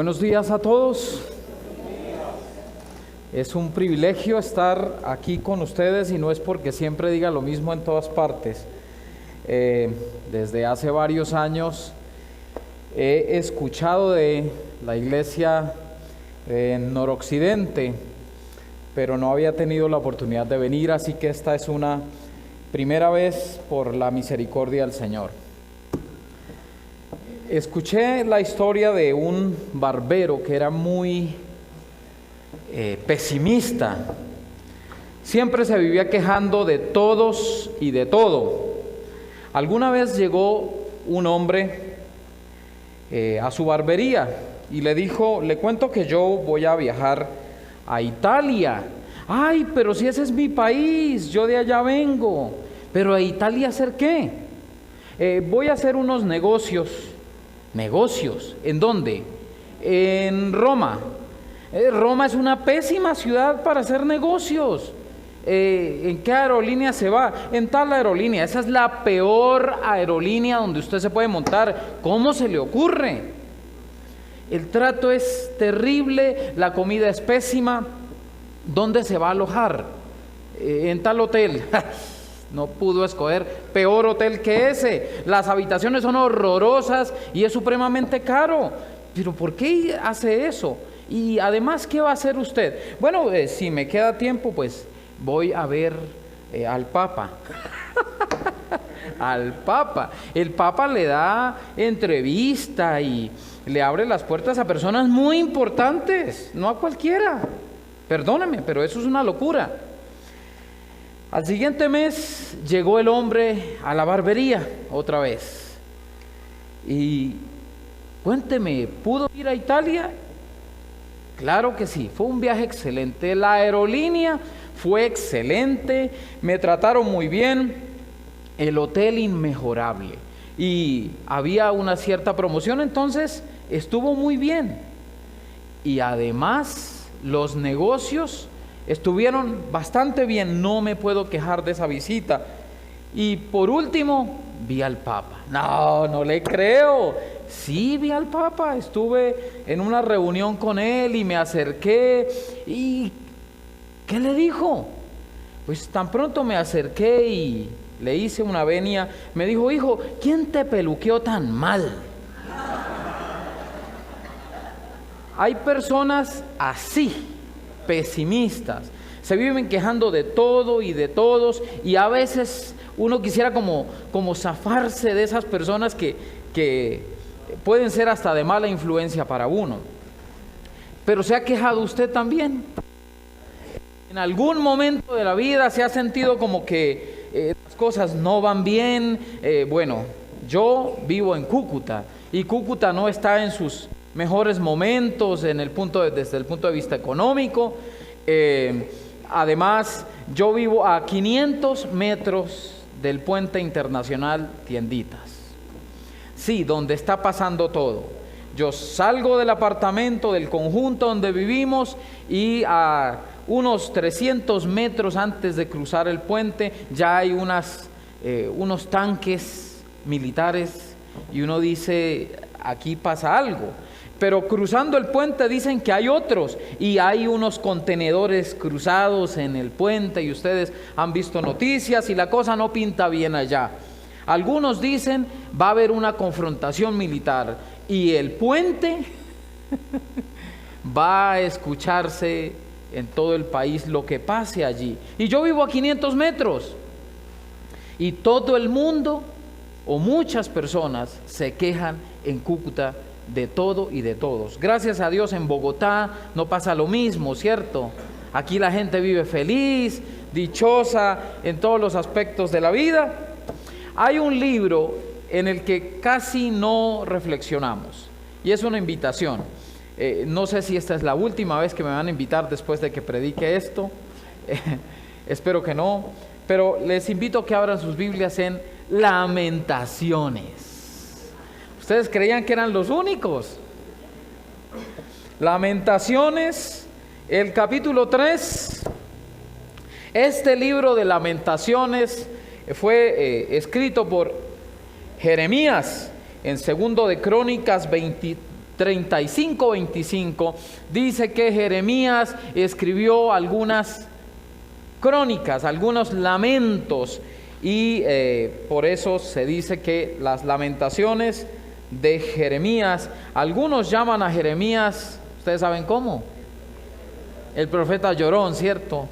Buenos días a todos. Es un privilegio estar aquí con ustedes y no es porque siempre diga lo mismo en todas partes. Desde hace varios años he escuchado de la iglesia en noroccidente, pero no había tenido la oportunidad de venir, así que esta es una primera vez por la misericordia del Señor. Escuché la historia de un barbero que era muy pesimista. Siempre se vivía quejando de todos y de todo. Alguna vez llegó un hombre a su barbería y le dijo: le cuento que yo voy a viajar a Italia. Ay, pero si ese es mi país, yo de allá vengo. Pero ¿a Italia hacer qué? Voy a hacer unos negocios. ¿Negocios? ¿En dónde? En Roma. Roma es una pésima ciudad para hacer negocios. ¿En qué aerolínea se va? En tal aerolínea. Esa es la peor aerolínea donde usted se puede montar. ¿Cómo se le ocurre? El trato es terrible, la comida es pésima. ¿Dónde se va a alojar? En tal hotel. No pudo escoger peor hotel que ese. Las habitaciones son horrorosas y es supremamente caro. ¿Pero por qué hace eso? Y además, ¿qué va a hacer usted? Bueno, si me queda tiempo, pues voy a ver al Papa. Al Papa. El Papa le da entrevista y le abre las puertas a personas muy importantes, no a cualquiera. Perdóneme, pero eso es una locura. Al siguiente mes llegó el hombre a la barbería otra vez. Y cuénteme, ¿pudo ir a Italia? Claro que sí, fue un viaje excelente. La aerolínea fue excelente, me trataron muy bien, el hotel inmejorable. Y había una cierta promoción, entonces estuvo muy bien. Y además, los negocios estuvieron bastante bien, no me puedo quejar de esa visita. Y por último, vi al Papa. No le creo. Sí, vi al Papa, estuve en una reunión con él y me acerqué. ¿Y qué le dijo? Pues tan pronto me acerqué y le hice una venia, me dijo: hijo, ¿quién te peluqueó tan mal? Hay personas así, pesimistas, se viven quejando de todo y de todos, y a veces uno quisiera como zafarse de esas personas que pueden ser hasta de mala influencia para uno. Pero ¿se ha quejado usted también? En algún momento de la vida se ha sentido como que las cosas no van bien. Bueno, yo vivo en Cúcuta y Cúcuta no está en sus mejores momentos desde el punto de vista económico. Además, yo vivo a 500 metros del puente internacional Tienditas. Sí, donde está pasando todo. Yo salgo del apartamento, del conjunto donde vivimos, y a unos 300 metros antes de cruzar el puente ya hay unos tanques militares y uno dice: aquí pasa algo. Pero cruzando el puente dicen que hay otros y hay unos contenedores cruzados en el puente y ustedes han visto noticias y la cosa no pinta bien allá. Algunos dicen va a haber una confrontación militar y el puente va a escucharse en todo el país lo que pase allí. Y yo vivo a 500 metros y todo el mundo o muchas personas se quejan en Cúcuta de todo y de todos. Gracias a Dios en Bogotá no pasa lo mismo, ¿cierto? Aquí la gente vive feliz, dichosa en todos los aspectos de la vida. Hay un libro en el que casi no reflexionamos y es una invitación. No sé si esta es la última vez que me van a invitar después de que predique esto. Espero que no, pero les invito a que abran sus Biblias en Lamentaciones. ¿Ustedes creían que eran los únicos? Lamentaciones, el capítulo 3. Este libro de Lamentaciones fue escrito por Jeremías en 2 de Crónicas 35-25, dice que Jeremías escribió algunas crónicas, algunos lamentos, y por eso se dice que las lamentaciones de Jeremías, algunos llaman a Jeremías, ¿ustedes saben cómo? El profeta llorón, ¿cierto?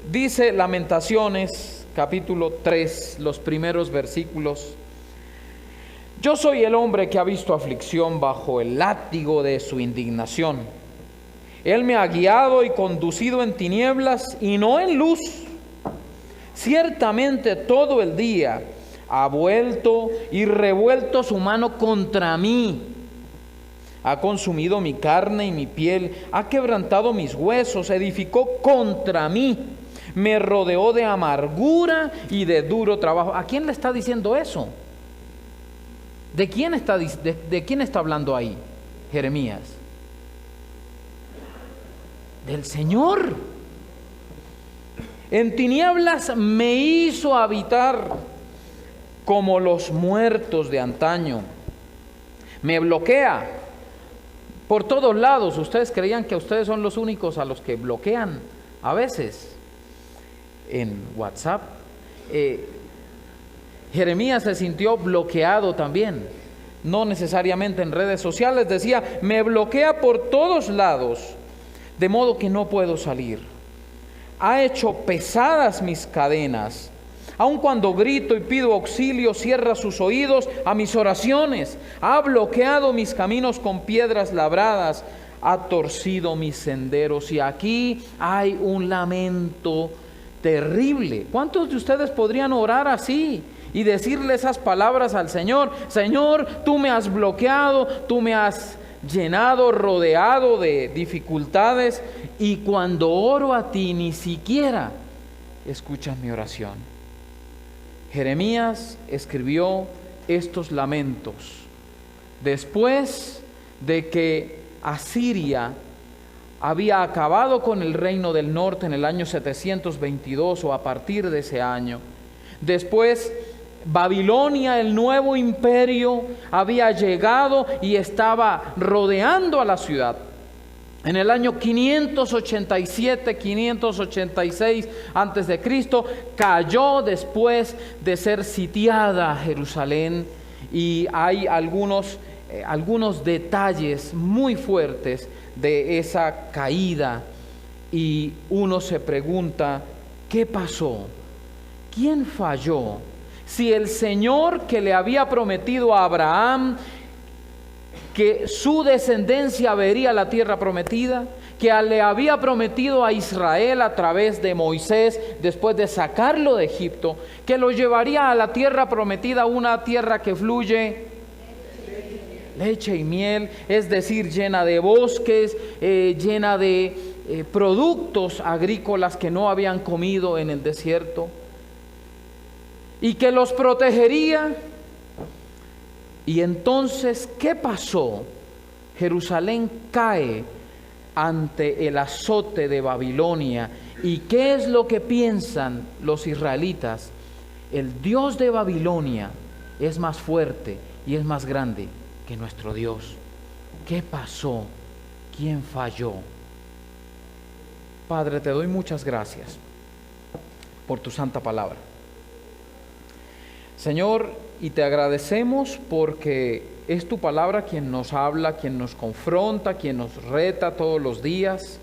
Dice Lamentaciones, capítulo 3, los primeros versículos: yo soy el hombre que ha visto aflicción bajo el látigo de su indignación. Él me ha guiado y conducido en tinieblas y no en luz. Ciertamente todo el día ha vuelto y revuelto su mano contra mí. Ha consumido mi carne y mi piel, ha quebrantado mis huesos, edificó contra mí. Me rodeó de amargura y de duro trabajo. ¿A quién le está diciendo eso? ¿De quién está hablando ahí Jeremías? Del Señor. En tinieblas me hizo habitar como los muertos de antaño. Me bloquea por todos lados. Ustedes creían que ustedes son los únicos a los que bloquean a veces en WhatsApp. Jeremías se sintió bloqueado también, no necesariamente en redes sociales. Decía, me bloquea por todos lados, de modo que no puedo salir. Ha hecho pesadas mis cadenas. Aun cuando grito y pido auxilio, cierra sus oídos a mis oraciones. Ha bloqueado mis caminos con piedras labradas. Ha torcido mis senderos. Y aquí hay un lamento terrible. ¿Cuántos de ustedes podrían orar así y decirle esas palabras al Señor? Señor, tú me has bloqueado, tú me has llenado, rodeado de dificultades, y cuando oro a ti ni siquiera escuchas mi oración. Jeremías escribió estos lamentos después de que Asiria había acabado con el reino del norte en el año 722 o a partir de ese año. Después Babilonia, el nuevo imperio, había llegado y estaba rodeando a la ciudad. En el año 587, 586 antes de Cristo, cayó después de ser sitiada Jerusalén, y hay algunos detalles muy fuertes de esa caída, y uno se pregunta, ¿qué pasó? ¿Quién falló? Si el Señor, que le había prometido a Abraham que su descendencia vería la tierra prometida, que le había prometido a Israel a través de Moisés, después de sacarlo de Egipto, que lo llevaría a la tierra prometida, una tierra que fluye leche y miel, es decir, llena de bosques, llena de productos agrícolas que no habían comido en el desierto, y que los protegería. Y entonces, ¿qué pasó? Jerusalén cae ante el azote de Babilonia. ¿Y qué es lo que piensan los israelitas? El Dios de Babilonia es más fuerte y es más grande que nuestro Dios. ¿Qué pasó? ¿Quién falló? Padre, te doy muchas gracias por tu santa palabra. Señor, y te agradecemos porque es tu palabra quien nos habla, quien nos confronta, quien nos reta todos los días,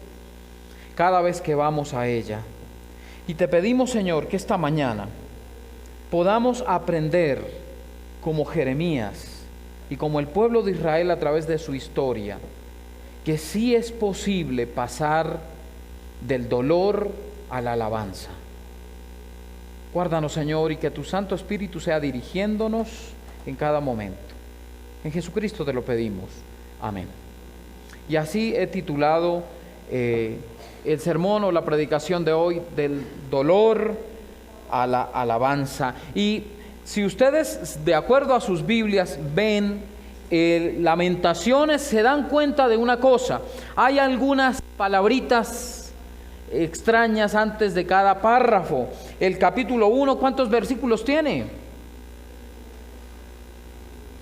cada vez que vamos a ella. Y te pedimos, Señor, que esta mañana podamos aprender como Jeremías y como el pueblo de Israel a través de su historia, que sí es posible pasar del dolor a la alabanza. Guárdanos, Señor, y que tu Santo Espíritu sea dirigiéndonos en cada momento. En Jesucristo te lo pedimos. Amén. Y así he titulado el sermón o la predicación de hoy, del dolor a la alabanza. Y si ustedes, de acuerdo a sus Biblias, ven Lamentaciones, se dan cuenta de una cosa. Hay algunas palabritas extrañas antes de cada párrafo. El capítulo 1, ¿cuántos versículos tiene?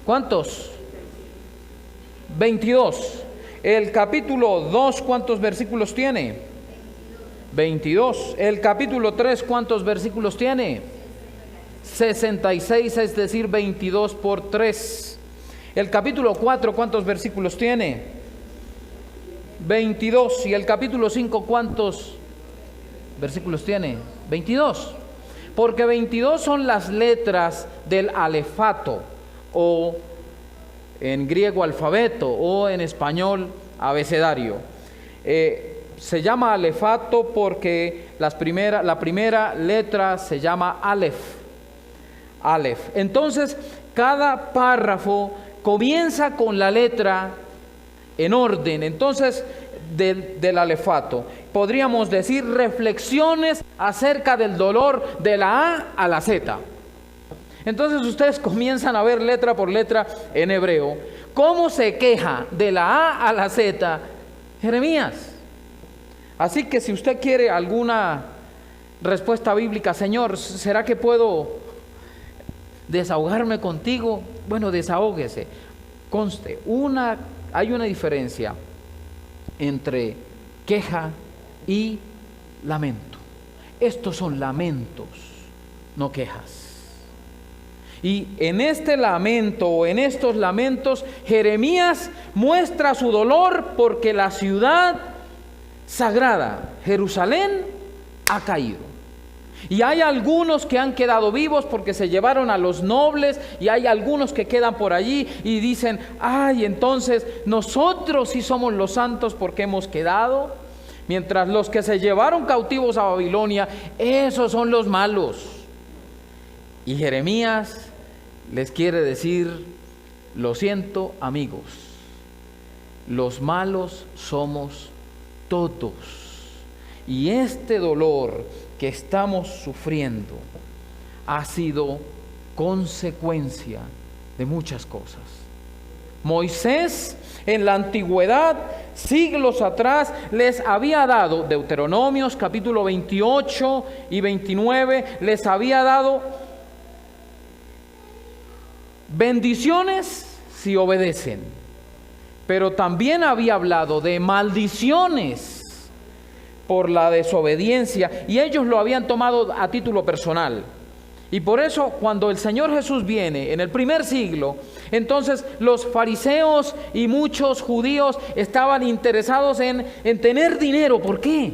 ¿Cuántos? 22. El capítulo 2, ¿cuántos versículos tiene? 22. El capítulo 3, ¿cuántos versículos tiene? 66, es decir, 22 por 3. El capítulo 4, ¿cuántos versículos tiene? 22. Y el capítulo 5, ¿cuántos versículos tiene? 22. Porque 22 son las letras del alefato, o en griego alfabeto, o en español abecedario. Se llama alefato porque la primera letra se llama Aleph. Entonces, cada párrafo comienza con la letra en orden, entonces, del alefato. Podríamos decir reflexiones acerca del dolor de la A a la Z. Entonces ustedes comienzan a ver letra por letra en hebreo cómo se queja de la A a la Z Jeremías. Así que si usted quiere alguna respuesta bíblica, Señor, ¿será que puedo desahogarme contigo? Bueno, desahóguese. Conste, hay una diferencia entre queja y lamento. Estos son lamentos, no quejas. Y en este lamento, o en estos lamentos, Jeremías muestra su dolor porque la ciudad sagrada, Jerusalén, ha caído. Y hay algunos que han quedado vivos porque se llevaron a los nobles, y hay algunos que quedan por allí y dicen, ay, entonces nosotros sí somos los santos porque hemos quedado, mientras los que se llevaron cautivos a Babilonia, esos son los malos. Y Jeremías les quiere decir, lo siento, amigos, los malos somos todos. Y este dolor que estamos sufriendo ha sido consecuencia de muchas cosas. Moisés en la antigüedad, siglos atrás, les había dado, Deuteronomios capítulo 28 y 29, les había dado bendiciones si obedecen, pero también había hablado de maldiciones por la desobediencia, y ellos lo habían tomado a título personal. Y por eso cuando el Señor Jesús viene en el primer siglo, entonces los fariseos y muchos judíos estaban interesados en tener dinero. ¿Por qué?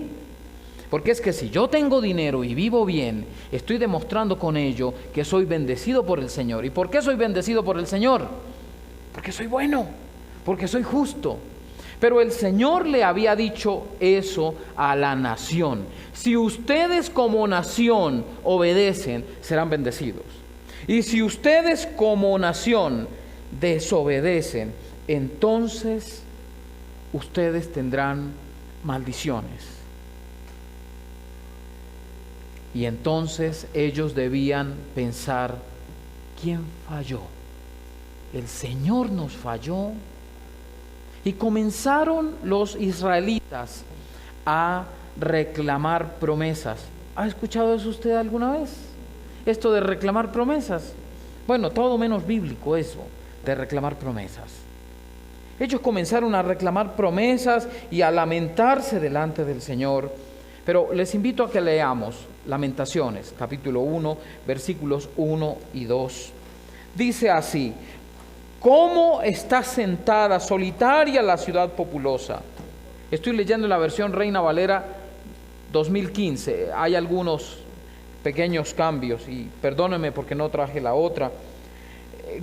Porque es que si yo tengo dinero y vivo bien, estoy demostrando con ello que soy bendecido por el Señor. ¿Y por qué soy bendecido por el Señor? Porque soy bueno, porque soy justo. Pero el Señor le había dicho eso a la nación. Si ustedes como nación obedecen, serán bendecidos. Y si ustedes como nación desobedecen, entonces ustedes tendrán maldiciones. Y entonces ellos debían pensar, ¿quién falló? ¿El Señor nos falló? Y comenzaron los israelitas a reclamar promesas. ¿Ha escuchado eso usted alguna vez? Esto de reclamar promesas. Bueno, todo menos bíblico eso, de reclamar promesas. Ellos comenzaron a reclamar promesas y a lamentarse delante del Señor. Pero les invito a que leamos Lamentaciones, capítulo 1, versículos 1 y 2. Dice así: ¿cómo está sentada solitaria la ciudad populosa? Estoy leyendo la versión Reina Valera 2015. Hay algunos pequeños cambios y perdónenme porque no traje la otra.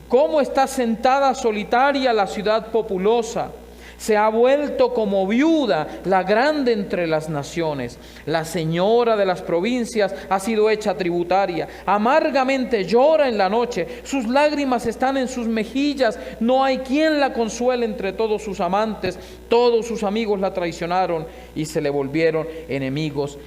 ¿Cómo está sentada solitaria la ciudad populosa? Se ha vuelto como viuda, la grande entre las naciones. La señora de las provincias ha sido hecha tributaria. Amargamente llora en la noche. Sus lágrimas están en sus mejillas. No hay quien la consuele entre todos sus amantes. Todos sus amigos la traicionaron y se le volvieron enemigos.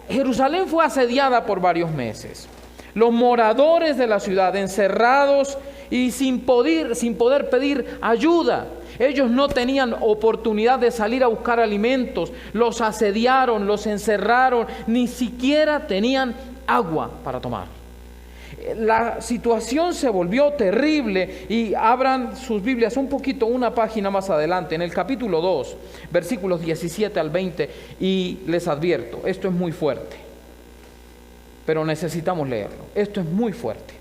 Jerusalén fue asediada por varios meses. Los moradores de la ciudad encerrados y sin poder pedir ayuda. Ellos no tenían oportunidad de salir a buscar alimentos, los asediaron, los encerraron, ni siquiera tenían agua para tomar. La situación se volvió terrible y abran sus Biblias un poquito, una página más adelante, en el capítulo 2, versículos 17 al 20, y les advierto, esto es muy fuerte, pero necesitamos leerlo, esto es muy fuerte.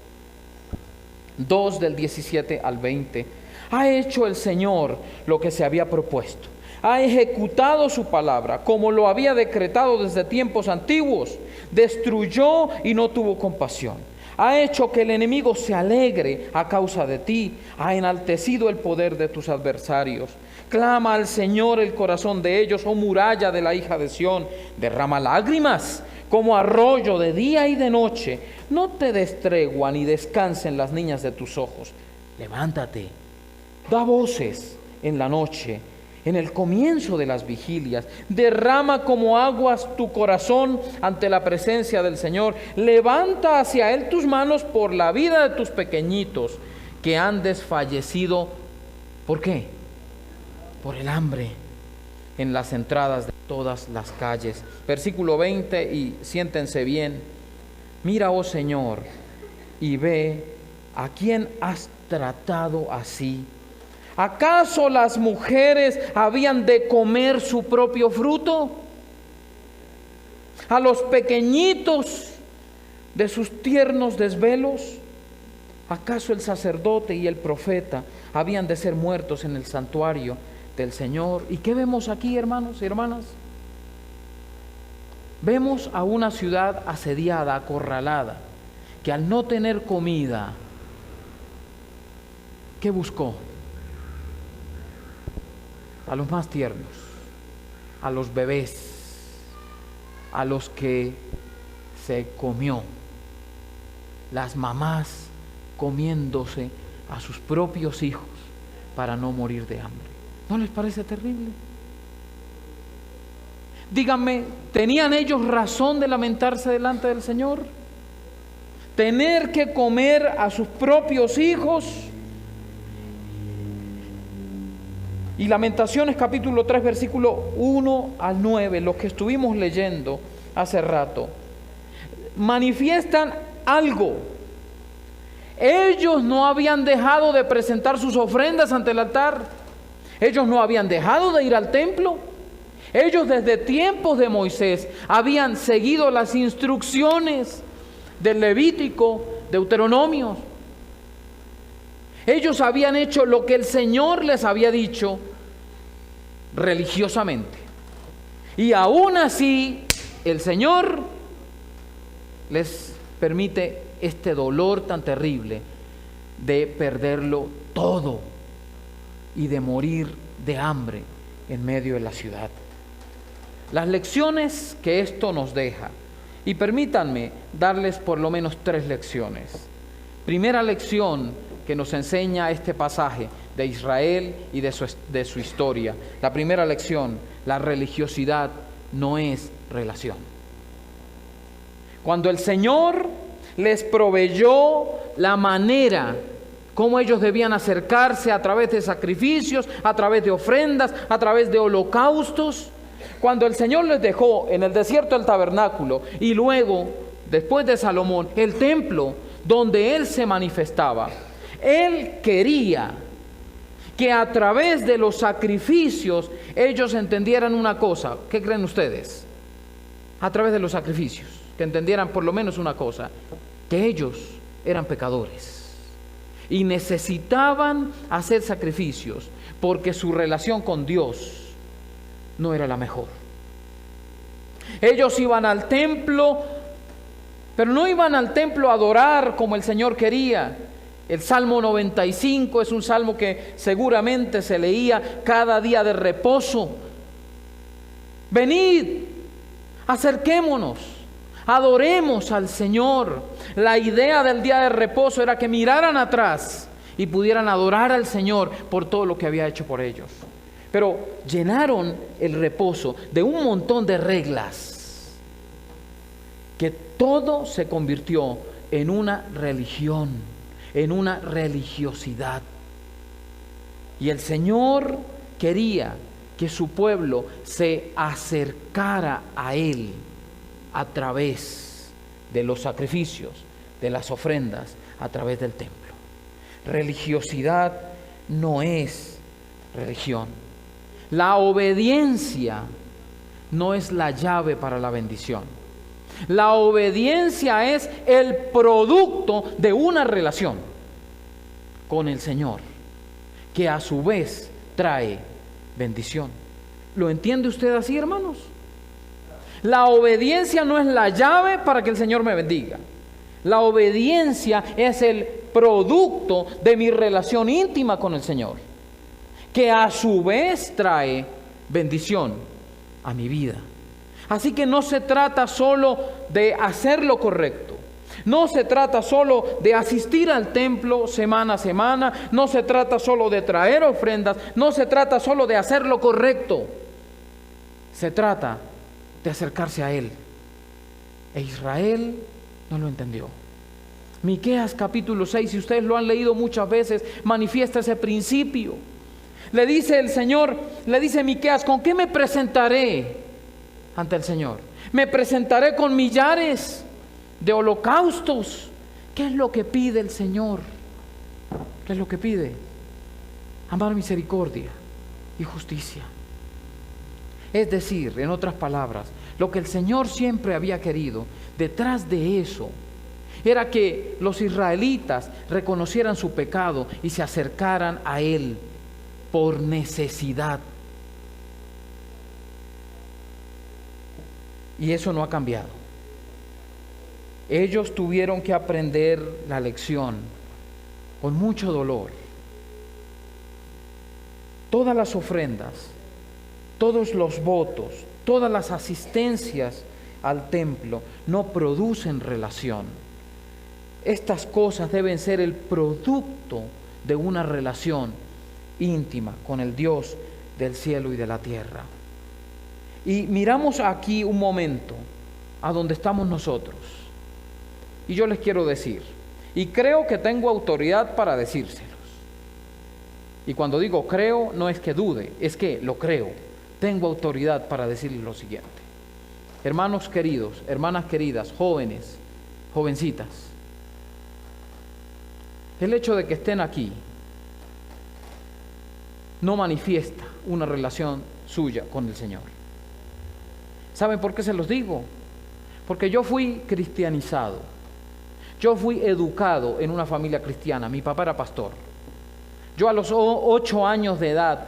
2 del 17 al 20. Ha hecho el Señor lo que se había propuesto. Ha ejecutado su palabra como lo había decretado desde tiempos antiguos. Destruyó y no tuvo compasión. Ha hecho que el enemigo se alegre a causa de ti. Ha enaltecido el poder de tus adversarios. Clama al Señor el corazón de ellos, oh muralla de la hija de Sión. Derrama lágrimas como arroyo de día y de noche. No te des tregua ni descansen las niñas de tus ojos. Levántate, da voces en la noche, en el comienzo de las vigilias. Derrama como aguas tu corazón ante la presencia del Señor. Levanta hacia Él tus manos por la vida de tus pequeñitos que han desfallecido. ¿Por qué? Por el hambre en las entradas de todas las calles. Versículo 20, y siéntense bien. Mira, oh Señor, y ve a quién has tratado así. ¿Acaso las mujeres habían de comer su propio fruto? ¿A los pequeñitos de sus tiernos desvelos? ¿Acaso el sacerdote y el profeta habían de ser muertos en el santuario del Señor? ¿Y qué vemos aquí, hermanos y hermanas? Vemos a una ciudad asediada, acorralada, que al no tener comida, ¿qué buscó? A los más tiernos, a los bebés, a los que se comió, las mamás comiéndose a sus propios hijos para no morir de hambre. ¿No les parece terrible? Díganme, ¿tenían ellos razón de lamentarse delante del Señor? ¿Tener que comer a sus propios hijos? Y Lamentaciones capítulo 3, versículo 1 al 9, los que estuvimos leyendo hace rato, manifiestan algo. Ellos no habían dejado de presentar sus ofrendas ante el altar. Ellos no habían dejado de ir al templo. Ellos desde tiempos de Moisés habían seguido las instrucciones del Levítico, Deuteronomio. Ellos habían hecho lo que el Señor les había dicho religiosamente. Y aún así, el Señor les permite este dolor tan terrible de perderlo todo y de morir de hambre en medio de la ciudad. Las lecciones que esto nos deja, y permítanme darles por lo menos 3 lecciones. Primera lección que nos enseña este pasaje de Israel y de su historia. La primera lección: la religiosidad no es relación. Cuando el Señor les proveyó la manera cómo ellos debían acercarse a través de sacrificios, a través de ofrendas, a través de holocaustos, cuando el Señor les dejó en el desierto el tabernáculo y luego, después de Salomón, el templo donde Él se manifestaba, Él quería que a través de los sacrificios ellos entendieran una cosa. ¿Qué creen ustedes? A través de los sacrificios, que entendieran por lo menos una cosa, que ellos eran pecadores y necesitaban hacer sacrificios porque su relación con Dios no era la mejor. Ellos iban al templo, pero no iban al templo a adorar como el Señor quería. El Salmo 95 es un salmo que seguramente se leía cada día de reposo. Venid, acerquémonos, adoremos al Señor. La idea del día de reposo era que miraran atrás y pudieran adorar al Señor por todo lo que había hecho por ellos. Pero llenaron el reposo de un montón de reglas, que todo se convirtió en una religión, en una religiosidad. Y el Señor quería que su pueblo se acercara a Él a través de los sacrificios, de las ofrendas a través del templo. Religiosidad no es religión. La obediencia no es la llave para la bendición. La obediencia es el producto de una relación con el Señor, que a su vez trae bendición. ¿Lo entiende usted así, hermanos? La obediencia no es la llave para que el Señor me bendiga. La obediencia es el producto de mi relación íntima con el Señor, que a su vez trae bendición a mi vida. Así que no se trata solo de hacer lo correcto. No se trata solo de asistir al templo semana a semana. No se trata solo de traer ofrendas. No se trata solo de hacer lo correcto. Se trata de acercarse a Él. E Israel no lo entendió. Miqueas capítulo 6, si ustedes lo han leído muchas veces, manifiesta ese principio. Le dice el Señor, le dice Miqueas: ¿con qué me presentaré ante el Señor? Me presentaré con millares de holocaustos. ¿Qué es lo que pide el Señor? ¿Qué es lo que pide? Amar, misericordia y justicia. Es decir, en otras palabras, lo que el Señor siempre había querido, detrás de eso, era que los israelitas reconocieran su pecado y se acercaran a Él por necesidad. Y eso no ha cambiado. Ellos tuvieron que aprender la lección con mucho dolor. Todas las ofrendas, todos los votos, todas las asistencias al templo no producen relación. Estas cosas deben ser el producto de una relación íntima con el Dios del cielo y de la tierra. Y miramos aquí un momento a donde estamos nosotros. Y yo les quiero decir, y creo que tengo autoridad para decírselos. Y cuando digo creo, no es que dude, es que lo creo. Tengo autoridad para decirles lo siguiente. Hermanos queridos, hermanas queridas, jóvenes, jovencitas, el hecho de que estén aquí no manifiesta una relación suya con el Señor. ¿Saben por qué se los digo? Porque yo fui cristianizado. Yo fui educado en una familia cristiana. Mi papá era pastor. Yo a los 8 años de edad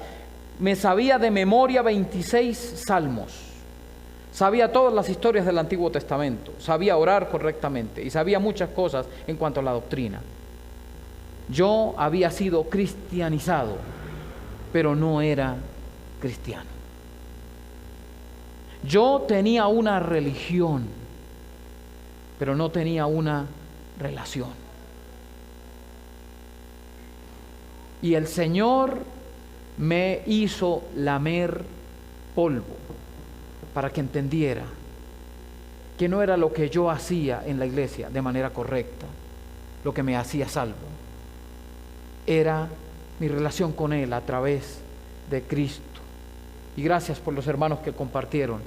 me sabía de memoria 26 salmos. Sabía todas las historias del Antiguo Testamento. Sabía orar correctamente y sabía muchas cosas en cuanto a la doctrina. Yo había sido cristianizado, pero no era cristiano. Yo tenía una religión, pero no tenía una relación. Y el Señor me hizo lamer polvo para que entendiera que no era lo que yo hacía en la iglesia de manera correcta lo que me hacía salvo. Era mi relación con Él a través de Cristo. Y gracias por los hermanos que compartieron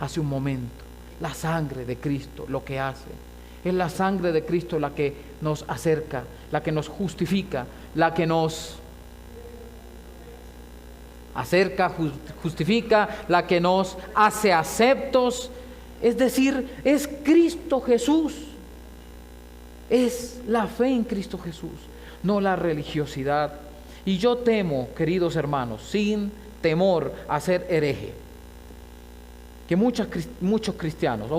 hace un momento. La sangre de Cristo lo que hace. Es la sangre de Cristo la que nos acerca, la que nos justifica, la que nos acerca, justifica, la que nos hace aceptos. Es decir, es Cristo Jesús. Es la fe en Cristo Jesús, no la religiosidad. Y yo temo, queridos hermanos, sin temor a ser hereje, que muchos cristianos,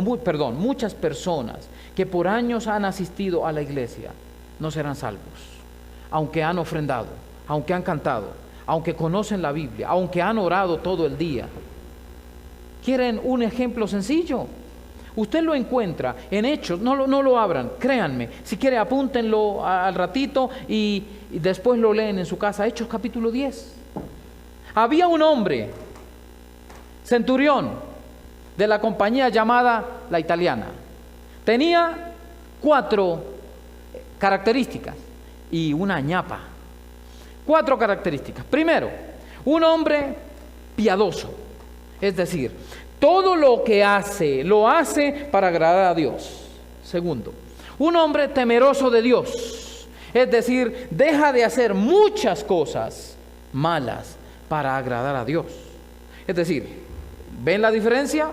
muchas personas que por años han asistido a la iglesia no serán salvos, aunque han ofrendado, aunque han cantado, aunque conocen la Biblia, aunque han orado todo el día. ¿Quieren un ejemplo sencillo? Usted lo encuentra en Hechos, no lo abran, créanme. Si quiere apúntenlo al ratito y después lo leen en su casa. Hechos capítulo 10. Había un hombre, centurión, de la compañía llamada La Italiana. Tenía 4 características y una ñapa. 4 características. Primero, un hombre piadoso, es decir, todo lo que hace, lo hace para agradar a Dios. Segundo, Un hombre temeroso de Dios. Es decir, deja de hacer muchas cosas malas para agradar a Dios. Es decir, ¿ven la diferencia?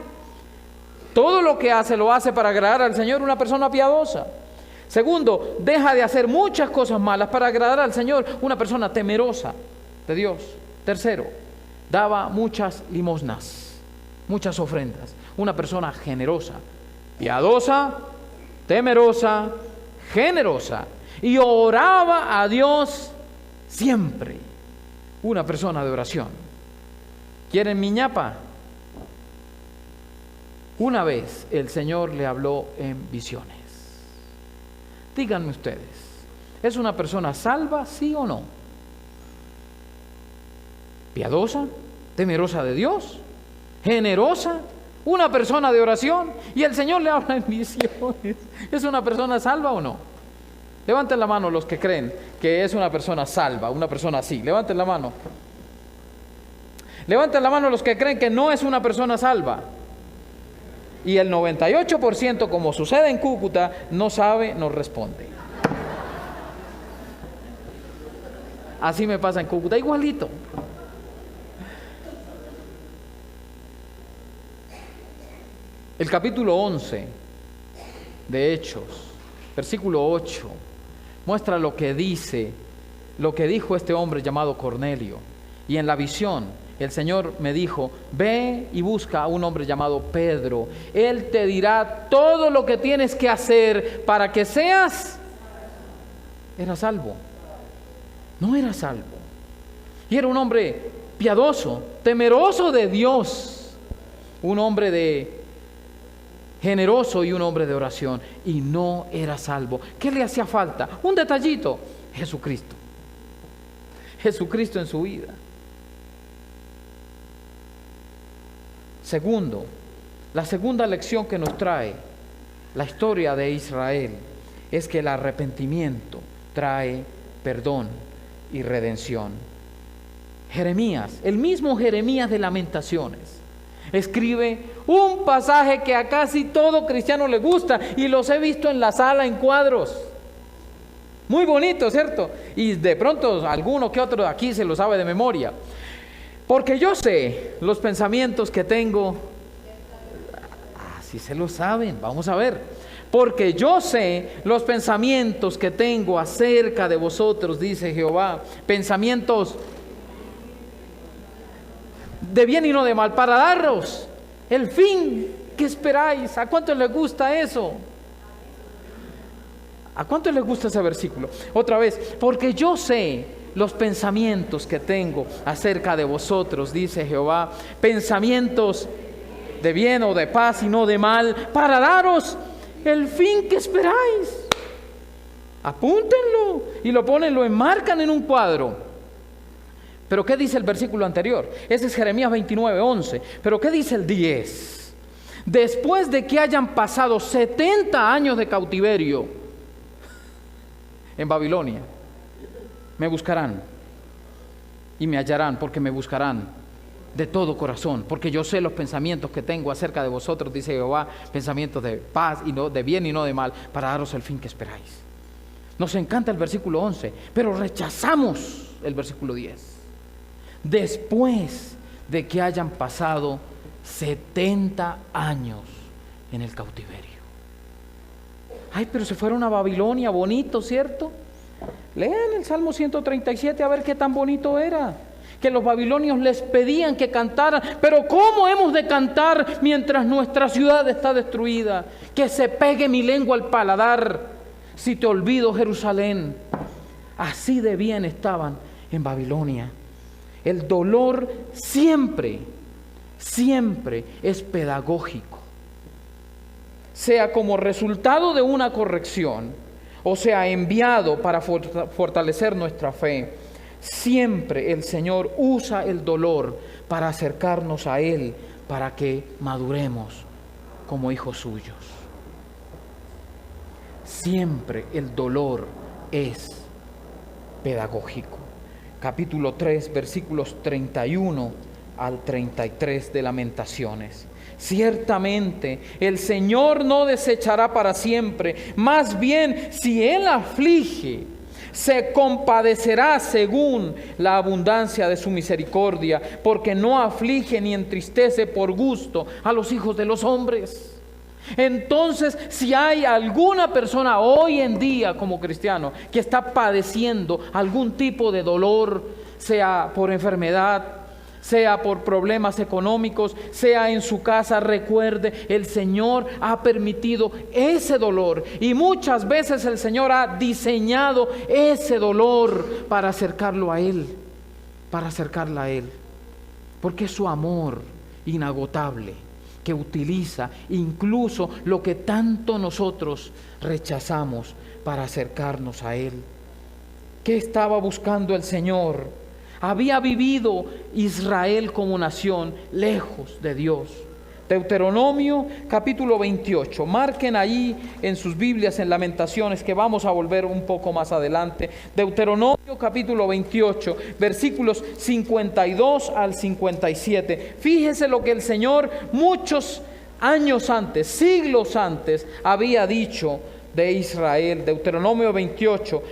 Todo lo que hace, lo hace para agradar al Señor, una persona piadosa. Segundo, deja de hacer muchas cosas malas para agradar al Señor, una persona temerosa de Dios. Tercero, daba muchas limosnas, muchas ofrendas, una persona generosa, piadosa, temerosa, generosa, y oraba a Dios siempre, una persona de oración. ¿Quieren mi ñapa? Una vez el Señor le habló en visiones. Díganme ustedes, ¿es una persona salva, sí o no? Piadosa, temerosa de Dios, generosa, una persona de oración, y el Señor le habla en visiones. ¿Es una persona salva o no? Levanten la mano los que creen que es una persona salva, una persona así. Levanten la mano. Levanten la mano los que creen que no es una persona salva. Y el 98%, como sucede en Cúcuta, no sabe, no responde. Así me pasa en Cúcuta, igualito. El capítulo 11 de Hechos, versículo 8, muestra lo que dijo este hombre llamado Cornelio. Y en la visión, el Señor me dijo, ve y busca a un hombre llamado Pedro. Él te dirá todo lo que tienes que hacer para que seas. Era salvo. No era salvo. Y era un hombre piadoso, temeroso de Dios. Un hombre generoso y un hombre de oración. Y no era salvo. ¿Qué le hacía falta? Un detallito. Jesucristo. Jesucristo en su vida. Segundo, la segunda lección que nos trae la historia de Israel es que el arrepentimiento trae perdón y redención. Jeremías, el mismo Jeremías de Lamentaciones, escribe un pasaje que a casi todo cristiano le gusta y los he visto en la sala en cuadros. Muy bonito, ¿cierto? Y de pronto alguno que otro de aquí se lo sabe de memoria. Porque yo sé los pensamientos que tengo. Si se lo saben, vamos a ver. Porque yo sé los pensamientos que tengo acerca de vosotros, dice Jehová. Pensamientos de bien y no de mal, para daros el fin que esperáis. ¿A cuántos les gusta eso? ¿A cuántos les gusta ese versículo? Otra vez, porque yo sé los pensamientos que tengo acerca de vosotros, dice Jehová, pensamientos de bien o de paz y no de mal, para daros el fin que esperáis. Apúntenlo y lo enmarcan en un cuadro. Pero ¿qué dice el versículo anterior? Ese es Jeremías 29:11. Pero ¿qué dice el 10? Después de que hayan pasado 70 años de cautiverio en Babilonia, me buscarán y me hallarán, porque me buscarán de todo corazón, porque yo sé los pensamientos que tengo acerca de vosotros, dice Jehová, pensamientos de paz y no de bien y no de mal, para daros el fin que esperáis. Nos encanta el versículo 11, pero rechazamos el versículo 10. Después de que hayan pasado 70 años en el cautiverio. Ay, pero se fueron a Babilonia, bonito, ¿cierto? Lean el Salmo 137 a ver qué tan bonito era. Que los babilonios les pedían que cantaran, pero ¿cómo hemos de cantar mientras nuestra ciudad está destruida? Que se pegue mi lengua al paladar si te olvido, Jerusalén. Así de bien estaban en Babilonia. El dolor siempre es pedagógico. Sea como resultado de una corrección, o sea enviado para fortalecer nuestra fe, siempre el Señor usa el dolor para acercarnos a Él, para que maduremos como hijos suyos. Siempre el dolor es pedagógico. Capítulo 3, versículos 31 al 33 de Lamentaciones. Ciertamente, el Señor no desechará para siempre. Más bien, si Él aflige, se compadecerá según la abundancia de su misericordia, porque no aflige ni entristece por gusto a los hijos de los hombres. Entonces, si hay alguna persona hoy en día como cristiano que está padeciendo algún tipo de dolor, sea por enfermedad, sea por problemas económicos, sea en su casa, recuerde, el Señor ha permitido ese dolor y muchas veces el Señor ha diseñado ese dolor para acercarlo a Él, para acercarla a Él, porque es su amor inagotable que utiliza incluso lo que tanto nosotros rechazamos para acercarnos a Él. ¿Qué estaba buscando el Señor? Había vivido Israel como nación lejos de Dios. Deuteronomio capítulo 28. Marquen ahí en sus Biblias, en Lamentaciones, que vamos a volver un poco más adelante. Deuteronomio capítulo 28, versículos 52 al 57. Fíjese lo que el Señor muchos años antes, siglos antes, había dicho de Israel. Deuteronomio 28,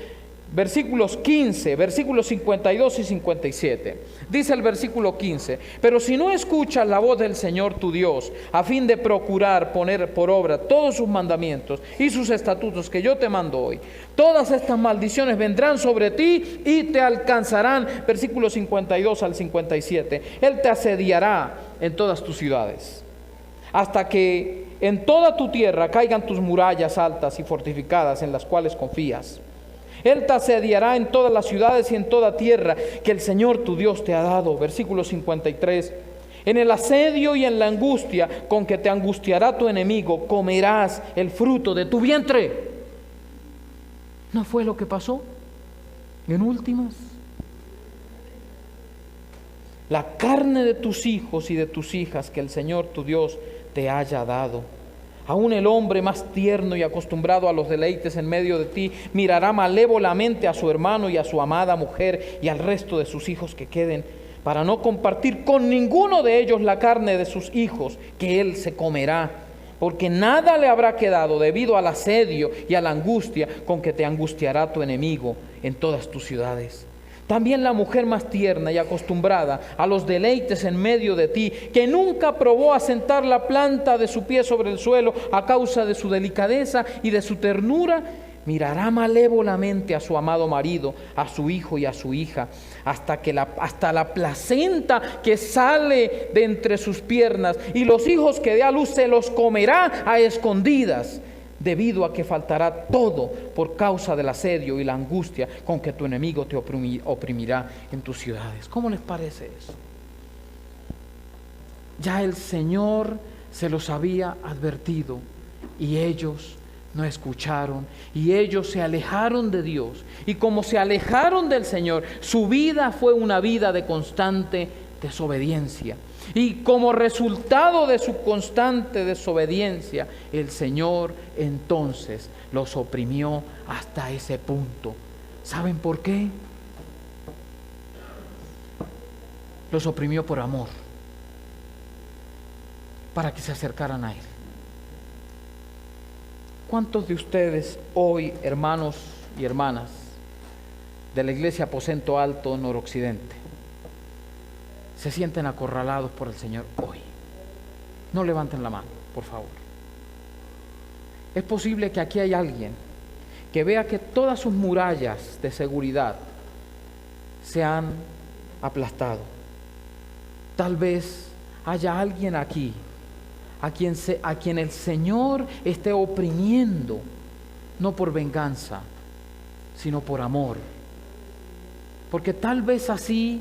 versículos 15, versículos 52 y 57. Dice el versículo 15: pero si no escuchas la voz del Señor tu Dios, a fin de procurar poner por obra todos sus mandamientos y sus estatutos que yo te mando hoy, todas estas maldiciones vendrán sobre ti y te alcanzarán. Versículos 52 al 57. Él te asediará en todas tus ciudades, hasta que en toda tu tierra caigan tus murallas altas y fortificadas en las cuales confías. Él te asediará en todas las ciudades y en toda tierra que el Señor tu Dios te ha dado. Versículo 53. En el asedio y en la angustia con que te angustiará tu enemigo, comerás el fruto de tu vientre. ¿No fue lo que pasó en últimas? La carne de tus hijos y de tus hijas que el Señor tu Dios te haya dado. Aún el hombre más tierno y acostumbrado a los deleites en medio de ti mirará malévolamente a su hermano y a su amada mujer y al resto de sus hijos que queden, para no compartir con ninguno de ellos la carne de sus hijos que él se comerá, porque nada le habrá quedado debido al asedio y a la angustia con que te angustiará tu enemigo en todas tus ciudades. También la mujer más tierna y acostumbrada a los deleites en medio de ti, que nunca probó asentar la planta de su pie sobre el suelo a causa de su delicadeza y de su ternura, mirará malévolamente a su amado marido, a su hijo y a su hija, hasta la placenta que sale de entre sus piernas, y los hijos que dé a luz se los comerá a escondidas, debido a que faltará todo por causa del asedio y la angustia con que tu enemigo te oprimirá en tus ciudades. ¿Cómo les parece eso? Ya el Señor se los había advertido y ellos no escucharon y ellos se alejaron de Dios. Y como se alejaron del Señor, su vida fue una vida de constante desobediencia. Y como resultado de su constante desobediencia, el Señor entonces los oprimió hasta ese punto. ¿Saben por qué? Los oprimió por amor, para que se acercaran a Él. ¿Cuántos de ustedes hoy, hermanos y hermanas de la Iglesia Aposento Alto Noroccidente, se sienten acorralados por el Señor hoy? No levanten la mano, por favor. Es posible que aquí hay alguien que vea que todas sus murallas de seguridad se han aplastado. Tal vez haya alguien aquí a quien el Señor esté oprimiendo, no por venganza, sino por amor. Porque tal vez así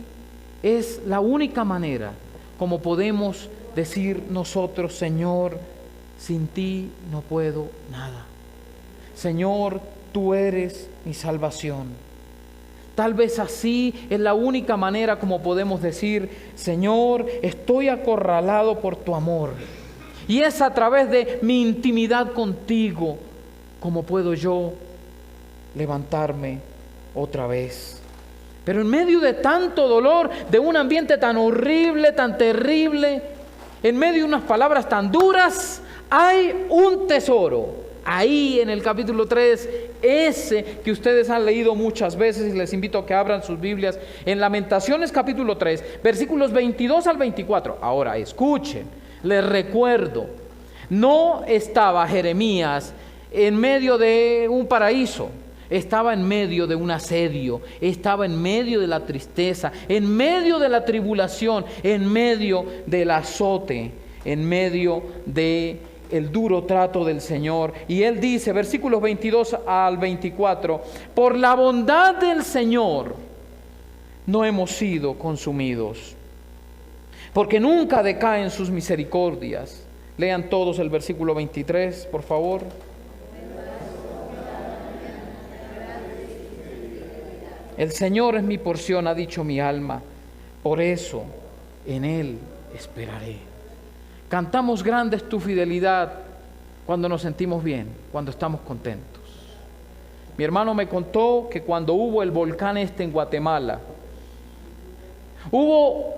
es la única manera como podemos decir nosotros: Señor, sin ti no puedo nada. Señor, tú eres mi salvación. Tal vez así es la única manera como podemos decir: Señor, estoy acorralado por tu amor. Y es a través de mi intimidad contigo como puedo yo levantarme otra vez. Pero en medio de tanto dolor, de un ambiente tan horrible, tan terrible, en medio de unas palabras tan duras, hay un tesoro. Ahí en el capítulo 3, ese que ustedes han leído muchas veces, y les invito a que abran sus Biblias, en Lamentaciones capítulo 3, versículos 22 al 24. Ahora escuchen, les recuerdo, no estaba Jeremías en medio de un paraíso, estaba en medio de un asedio, estaba en medio de la tristeza, en medio de la tribulación, en medio del azote, en medio de el duro trato del Señor. Y él dice, versículos 22 al 24, por la bondad del Señor no hemos sido consumidos, porque nunca decaen sus misericordias. Lean todos el versículo 23, por favor. El Señor es mi porción, ha dicho mi alma, por eso en Él esperaré. Cantamos grande es tu fidelidad cuando nos sentimos bien, cuando estamos contentos. Mi hermano me contó que cuando hubo el volcán en Guatemala, hubo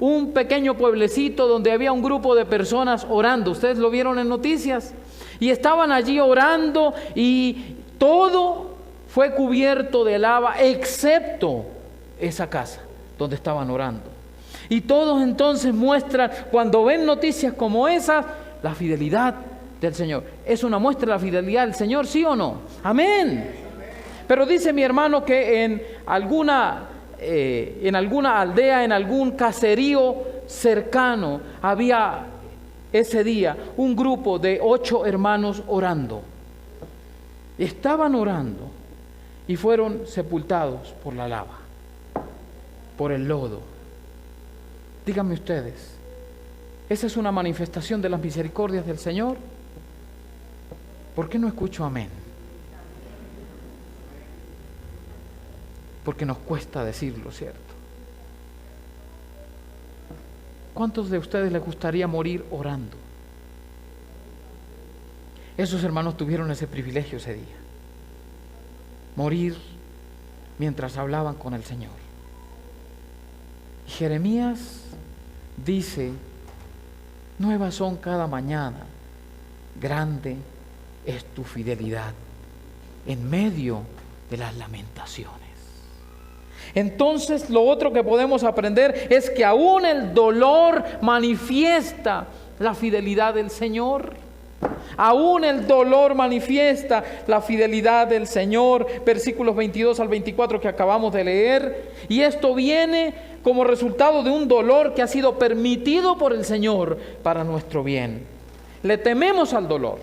un pequeño pueblecito donde había un grupo de personas orando. Ustedes lo vieron en noticias. Y estaban allí orando y todo fue cubierto de lava, excepto esa casa donde estaban orando. Y todos entonces muestran, cuando ven noticias como esas, la fidelidad del Señor. ¿Es una muestra de la fidelidad del Señor, sí o no? Amén. Pero dice mi hermano que en alguna aldea, en algún caserío cercano, había ese día un grupo de 8 hermanos orando. Estaban orando y fueron sepultados por la lava, por el lodo. Díganme ustedes, ¿esa es una manifestación de las misericordias del Señor? ¿Por qué no escucho amén? Porque nos cuesta decirlo, ¿cierto? ¿Cuántos de ustedes les gustaría morir orando? Esos hermanos tuvieron ese privilegio ese día. Morir mientras hablaban con el Señor. Y Jeremías dice, nuevas son cada mañana, grande es tu fidelidad en medio de las lamentaciones. Entonces lo otro que podemos aprender es que aún el dolor manifiesta la fidelidad del Señor. Aún el dolor manifiesta la fidelidad del Señor. Versículos 22 al 24 que acabamos de leer. Y esto viene como resultado de un dolor que ha sido permitido por el Señor para nuestro bien. Le tememos al dolor.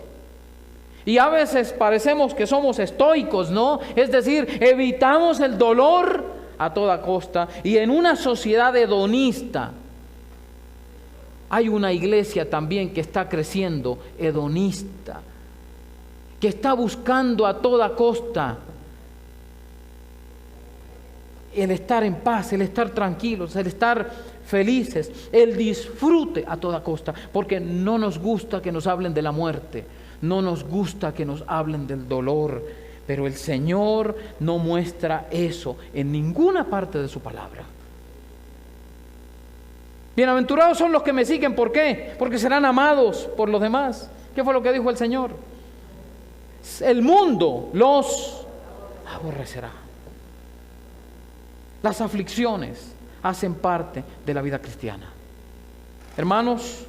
Y a veces parecemos que somos estoicos, ¿no? Es decir, evitamos el dolor a toda costa. Y en una sociedad hedonista, hay una iglesia también que está creciendo, hedonista, que está buscando a toda costa el estar en paz, el estar tranquilos, el estar felices, el disfrute a toda costa, porque no nos gusta que nos hablen de la muerte, no nos gusta que nos hablen del dolor, pero el Señor no muestra eso en ninguna parte de su palabra. Bienaventurados son los que me siguen, ¿por qué? Porque serán amados por los demás. ¿Qué fue lo que dijo el Señor? El mundo los aborrecerá. Las aflicciones hacen parte de la vida cristiana. Hermanos,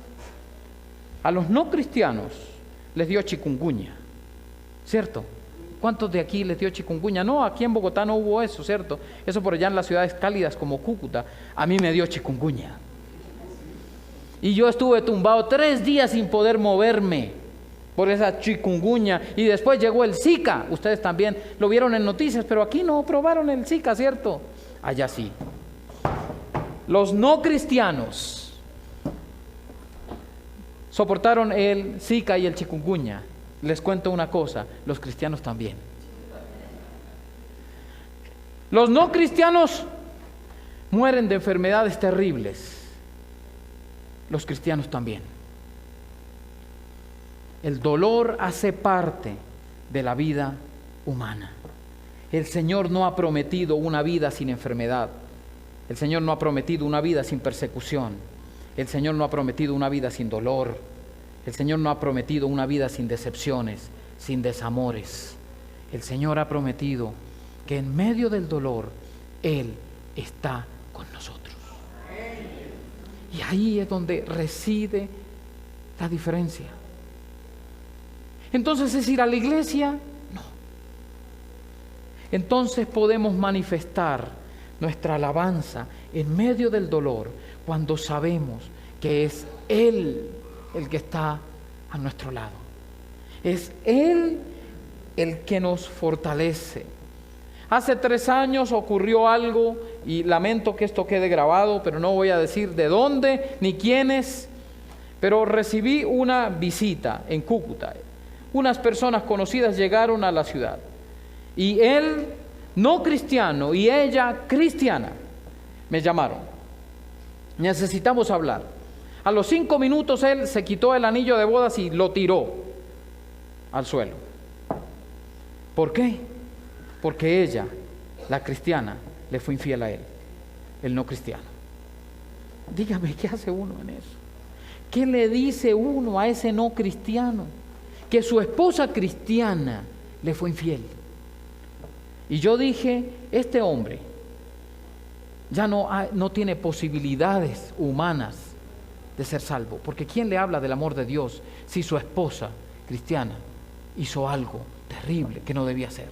a los no cristianos les dio chikungunya, ¿cierto? ¿Cuántos de aquí les dio chikungunya? No, aquí en Bogotá no hubo eso, ¿cierto? Eso por allá en las ciudades cálidas como Cúcuta. A mí me dio chikungunya. Y yo estuve tumbado 3 días sin poder moverme por esa chikungunya. Y después llegó el Zika. Ustedes también lo vieron en noticias, pero aquí no probaron el Zika, ¿cierto? Allá sí. Los no cristianos soportaron el Zika y el chikungunya. Les cuento una cosa, los cristianos también. Los no cristianos mueren de enfermedades terribles. Los cristianos también. El dolor hace parte de la vida humana. El Señor no ha prometido una vida sin enfermedad. El Señor no ha prometido una vida sin persecución. El Señor no ha prometido una vida sin dolor. El Señor no ha prometido una vida sin decepciones, sin desamores. El Señor ha prometido que en medio del dolor Él está con nosotros. Y ahí es donde reside la diferencia. Entonces, ¿es ir a la iglesia? No. Entonces podemos manifestar nuestra alabanza en medio del dolor cuando sabemos que es Él el que está a nuestro lado. Es Él el que nos fortalece. Hace 3 años ocurrió algo y lamento que esto quede grabado, pero no voy a decir de dónde ni quiénes, pero recibí una visita en Cúcuta. Unas personas conocidas llegaron a la ciudad y él, no cristiano, y ella, cristiana, me llamaron. Necesitamos hablar. A los 5 minutos él se quitó el anillo de bodas y lo tiró al suelo. ¿Por qué? Porque ella, la cristiana, le fue infiel a él, el no cristiano. Dígame, ¿qué hace uno en eso? ¿Qué le dice uno a ese no cristiano? Que su esposa cristiana le fue infiel. Y yo dije, este hombre ya no tiene posibilidades humanas de ser salvo, porque ¿quién le habla del amor de Dios si su esposa cristiana hizo algo terrible que no debía hacer?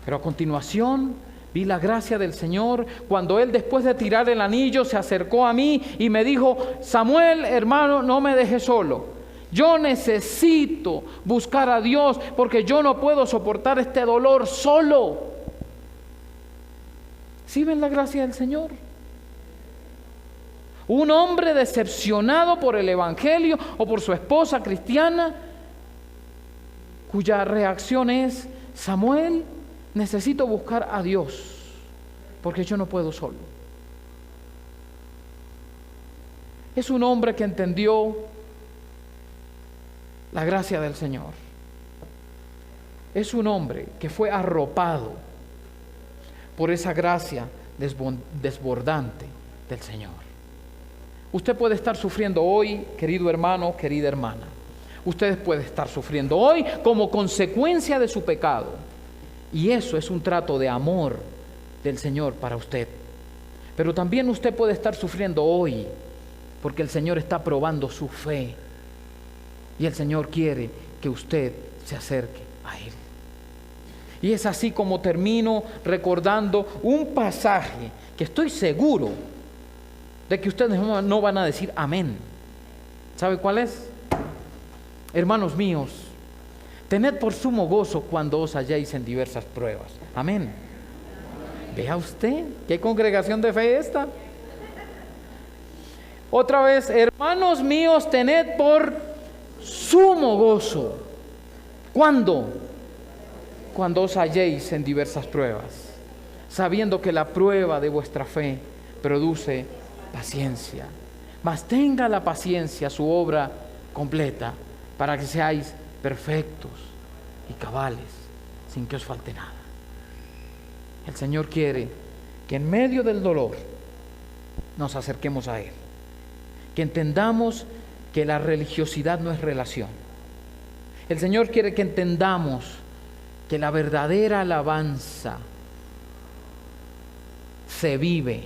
Pero a continuación vi la gracia del Señor cuando él, después de tirar el anillo, se acercó a mí y me dijo: Samuel, hermano, no me dejes solo. Yo necesito buscar a Dios porque yo no puedo soportar este dolor solo. ¿Sí ven la gracia del Señor? Un hombre decepcionado por el Evangelio o por su esposa cristiana, cuya reacción es: Samuel, necesito buscar a Dios porque yo no puedo solo. Es un hombre que entendió la gracia del Señor. Es un hombre que fue arropado por esa gracia desbordante del Señor. Usted puede estar sufriendo hoy, querido hermano, querida hermana. Usted puede estar sufriendo hoy como consecuencia de su pecado. Y eso es un trato de amor del Señor para usted. Pero también usted puede estar sufriendo hoy porque el Señor está probando su fe. Y el Señor quiere que usted se acerque a Él. Y es así como termino recordando un pasaje que estoy seguro de que ustedes no van a decir amén. ¿Sabe cuál es? Hermanos míos, tened por sumo gozo cuando os halléis en diversas pruebas. Amén. Vea usted, qué congregación de fe esta. Otra vez, hermanos míos, tened por sumo gozo. ¿Cuándo? Cuando os halléis en diversas pruebas, sabiendo que la prueba de vuestra fe produce paciencia. Mas tenga la paciencia su obra completa, para que seáis perfectos y cabales, sin que os falte nada. El Señor quiere que en medio del dolor nos acerquemos a Él, que entendamos que la religiosidad no es relación. El Señor quiere que entendamos que la verdadera alabanza se vive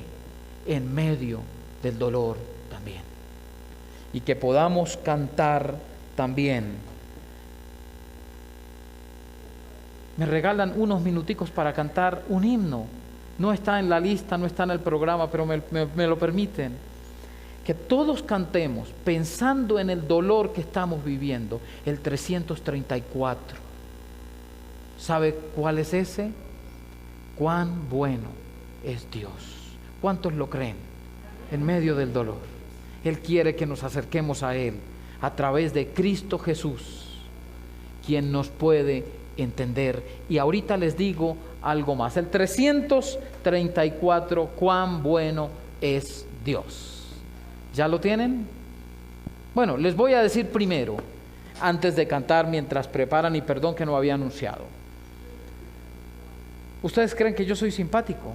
en medio del dolor también. Y que podamos cantar también. Me regalan unos minuticos para cantar un himno. No está en la lista, no está en el programa, pero me lo permiten. Que todos cantemos pensando en el dolor que estamos viviendo, el 334. ¿Sabe cuál es ese? Cuán bueno es Dios. ¿Cuántos lo creen? En medio del dolor. Él quiere que nos acerquemos a Él a través de Cristo Jesús, quien nos puede entender. Y ahorita les digo algo más. El 334, cuán bueno es Dios. ¿Ya lo tienen? Bueno, les voy a decir primero, antes de cantar, mientras preparan, y perdón que no había anunciado. ¿Ustedes creen que yo soy simpático?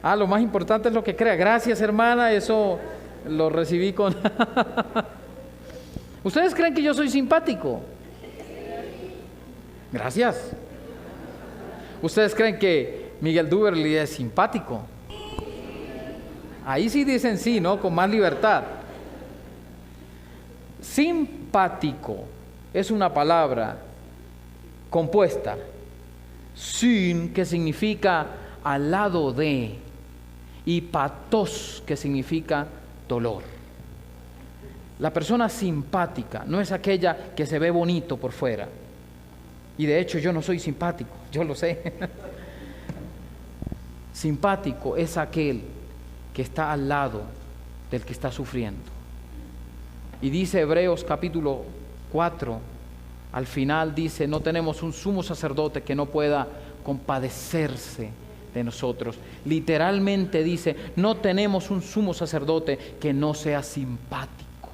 Lo más importante es lo que crea. Gracias, hermana, eso lo recibí con... ¿Ustedes creen que yo soy simpático? Gracias. ¿Ustedes creen que Miguel Duberly es simpático? Ahí sí dicen sí, ¿no? Con más libertad. Simpático es una palabra compuesta. Sin, que significa al lado de, y patos, que significa dolor. La persona simpática no es aquella que se ve bonito por fuera. Y de hecho yo no soy simpático, yo lo sé. Simpático es aquel que está al lado del que está sufriendo. Y dice Hebreos capítulo 4, al final dice, no tenemos un sumo sacerdote que no pueda compadecerse de nosotros. Literalmente dice, no tenemos un sumo sacerdote que no sea simpático.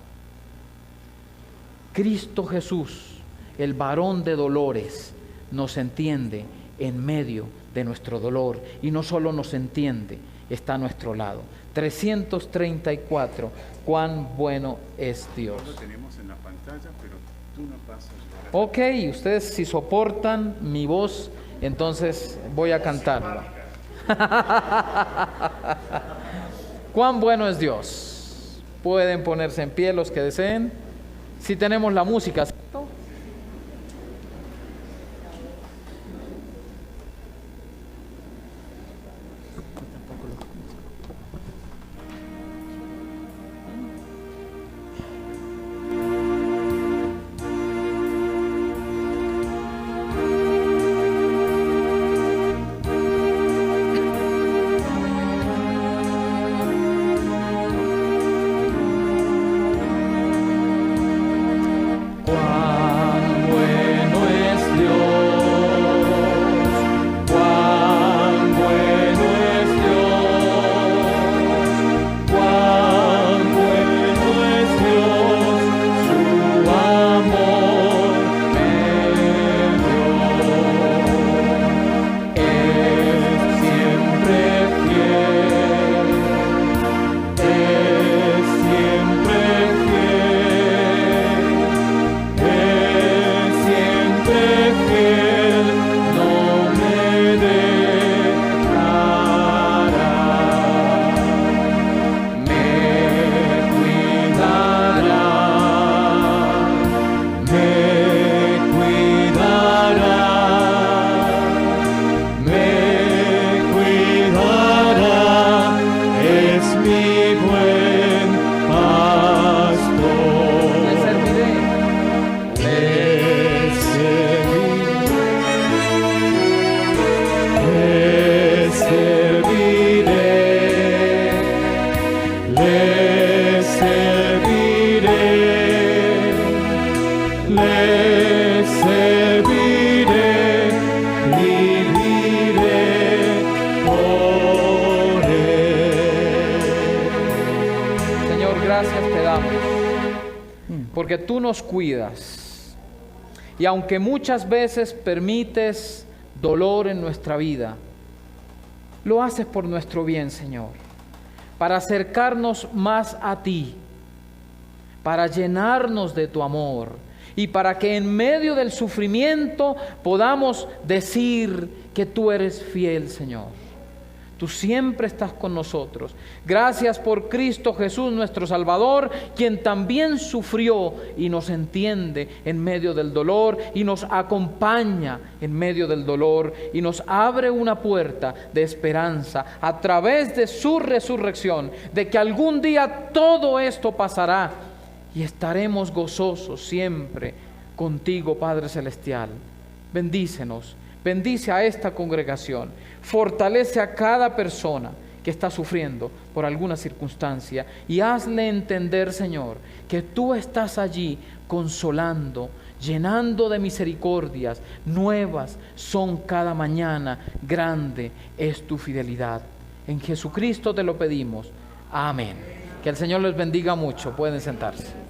Cristo Jesús, el varón de dolores, nos entiende en medio de nuestro dolor, y no solo nos entiende, está a nuestro lado. 334, cuán bueno es Dios. Lo tenemos en la pantalla, pero tú no pasas. Ok, ustedes si soportan mi voz, entonces voy a cantarlo. Cuán bueno es Dios. Pueden ponerse en pie los que deseen. Si tenemos la música, ¿cierto? Porque tú nos cuidas, y aunque muchas veces permites dolor en nuestra vida, lo haces por nuestro bien, Señor, para acercarnos más a ti, para llenarnos de tu amor, y para que en medio del sufrimiento podamos decir que tú eres fiel, Señor. Tú siempre estás con nosotros. Gracias por Cristo Jesús, nuestro Salvador, quien también sufrió y nos entiende en medio del dolor y nos acompaña en medio del dolor y nos abre una puerta de esperanza a través de su resurrección, de que algún día todo esto pasará y estaremos gozosos siempre contigo, Padre Celestial. Bendícenos. Bendice a esta congregación, fortalece a cada persona que está sufriendo por alguna circunstancia y hazle entender, Señor, que tú estás allí consolando, llenando de misericordias nuevas son cada mañana, grande es tu fidelidad. En Jesucristo te lo pedimos. Amén. Que el Señor les bendiga mucho. Pueden sentarse.